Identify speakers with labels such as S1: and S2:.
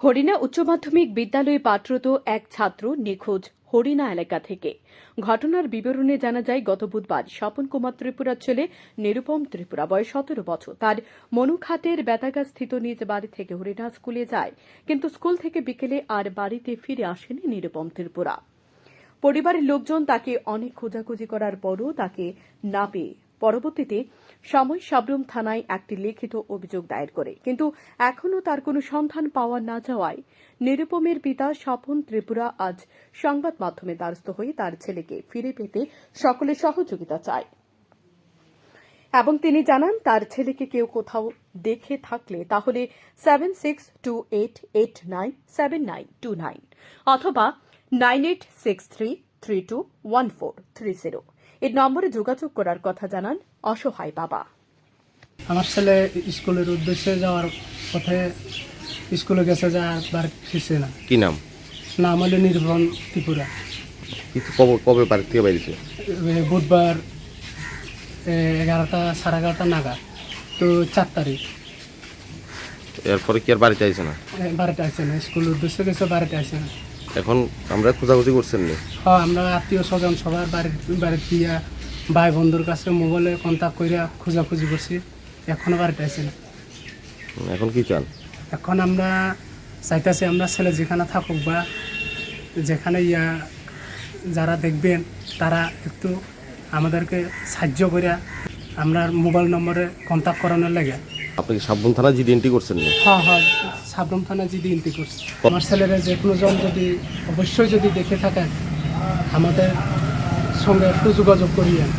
S1: হরিণা উচ্চ মাধ্যমিক বিদ্যালয়ে পাঠরত এক ছাত্র নিখোঁজ হরিণা এলাকা থেকে। ঘটনার বিবরণে জানা যায়, গত বুধবার স্বপন কুমার ত্রিপুরার ছেলে নিরুপম ত্রিপুরা, বয়স 17 বছর, তার মনুঘাটের বেতাগাস্থিত নিজ বাড়ি থেকে হরিণা স্কুলে যায়, কিন্তু স্কুল থেকে বিকেলে আর বাড়িতে ফিরে আসেনি নিরুপম ত্রিপুরা। পরিবারের লোকজন তাকে অনেক খোঁজাখুঁজি করার পরও তাকে না পেয়ে পরবর্তীতে সময় সাবরুম থানায় একটি লিখিত অভিযোগ দায়ের করে, কিন্তু এখনও তার কোনো সন্ধান পাওয়া না যাওয়ায় নিরুপমের পিতা স্বপন ত্রিপুরা আজ সংবাদ মাধ্যমে দ্বারস্থ হয়ে তার ছেলেকে ফিরে পেতে সকলের সহযোগিতা চায় এবং তিনি জানান, তার ছেলেকে কেউ কোথাও দেখে থাকলে তাহলে 7628897929 অথবা 9863321430 এই নম্বরে যোগাযোগ করার কথা জানান অসহায় বাবা।
S2: আমার ছেলে স্কুলের উদ্দেশ্যে যাওয়ার পথে স্কুলে গেছে, যাওয়ার ফিরছে না।
S3: কি নাম?
S2: নাম হলো নির্ভন ত্রিপুরা।
S3: কবে বাড়ি থেকে বেরিয়েছে?
S2: বুধবার 11টা সাড়ে 11টা নাগাদ, তো 4 তারিখ।
S3: এরপরে কি আর বাড়িতে আইছে না?
S2: বাড়িতে আসছে না, স্কুলের উদ্দেশ্যে গেছে, বাড়িতে আসছে না।
S3: এখন আমরা খোঁজাখুঁজি করছেন না?
S2: হ্যাঁ, আমরা আত্মীয় স্বজন সবার বাড়িতে দিয়া ভাই বন্ধুর কাছে মোবাইলে কন্ট্যাক্ট করে খোঁজাখুঁজি করছি, এখনো বাড়িতে আসছে না।
S3: এখন কি চান?
S2: এখন আমরা চাইতেছি আমরা ছেলে যেখানে থাকুক বা যেখানে যারা দেখবেন তারা একটু আমাদেরকে সাহায্য করে আমরা মোবাইল নম্বরে কন্ট্যাক্ট করানোর লাগে।
S3: আপনি কি সাবরুম থানা জিডি এন্ট্রি করছেন না?
S2: হ্যাঁ, সাবরুম থানা জিডি এন্ট্রি করছি। আমার ছেলেরা যে কোনো জন যদি অবশ্যই যদি দেখে থাকেন আমাদের সঙ্গে একটু যোগাযোগ করিয়েন।